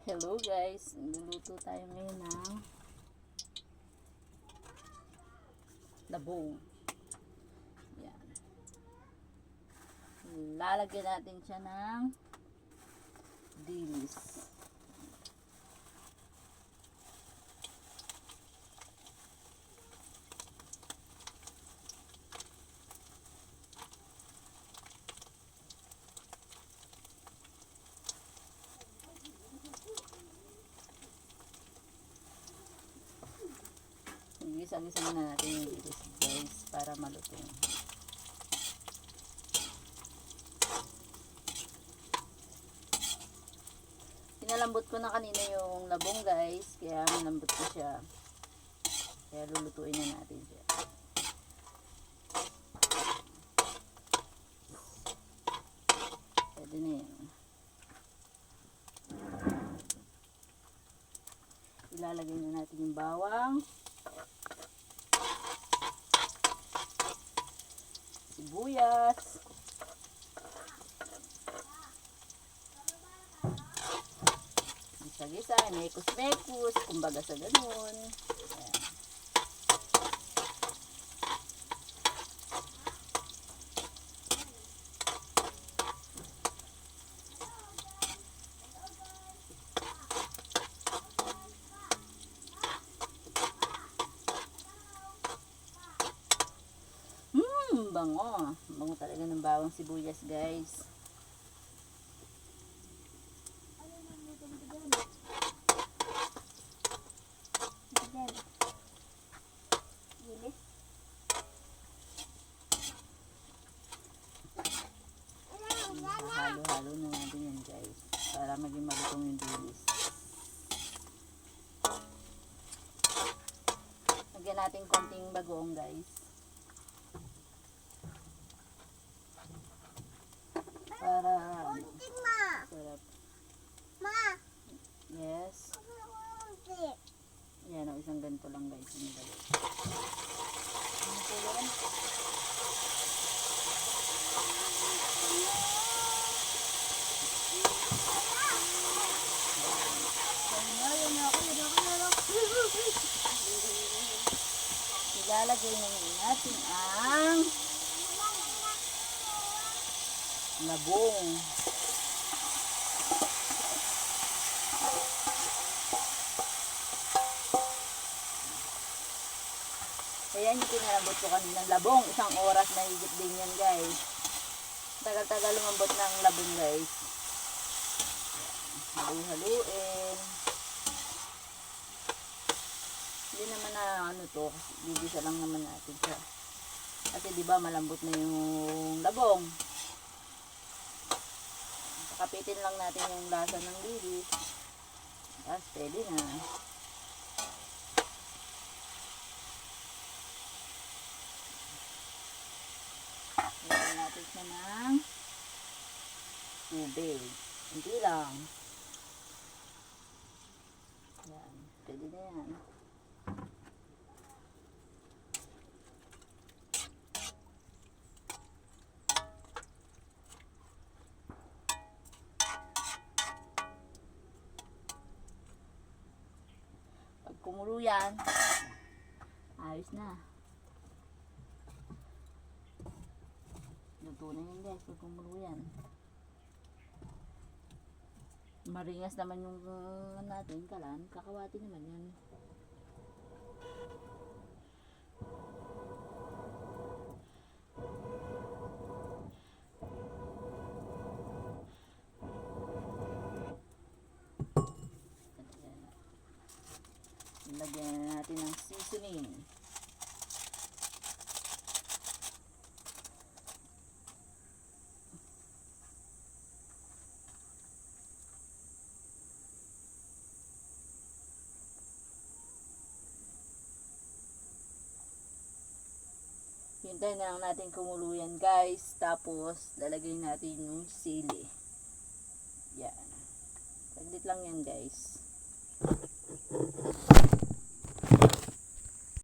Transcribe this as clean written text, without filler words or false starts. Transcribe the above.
Hello guys, luluto tayo ngayon ng labong. Yan. Lalagyan natin siya ng dilis. Gisa-gisa na natin yung dilis guys para malutong. Pinalambot ko na kanina yung labong guys, kaya malambot ko siya. Kaya lulutuin na natin siya. Pwede na yun. Ilalagay na natin yung bawang, sibuyas, gisa-gisa, mekos-mekos, kumbaga sa ganun. Ayan. Bango. Bango talaga ng bawang sibuyas guys. Halo-halo na natin yan guys para maging malutong yung dilis. Lagyan natin konting bagoong guys para sarap. Yes, yan o, isang ganito lang guys yung gawin. Ilalagay na natin ang labong. Kaya yung pinalambot ko kanina labong, 1 oras na higit din yan guys. Tagal-tagal lumambot ng labong guys. Halu-haluin. Hindi naman na ano to, kasi bibisa lang naman natin siya. Kasi di ba malambot na yung labong. Kapitin lang natin yung lasa ng dilis. Tapos pwede na. Lagyan natin siya ng tubig. Hindi lang. Yan. Pwede na yan. Pag kumulo yan, ayos na. Luto na yun guys, pag kumulo yan. Maringas naman yung natin, kalan, kakawati naman yan. Lagyan natin ng seasoning. Hintayin na lang natin kumulo yan guys. Tapos lalagay natin yung sili. Yan. Saglit lang yan guys.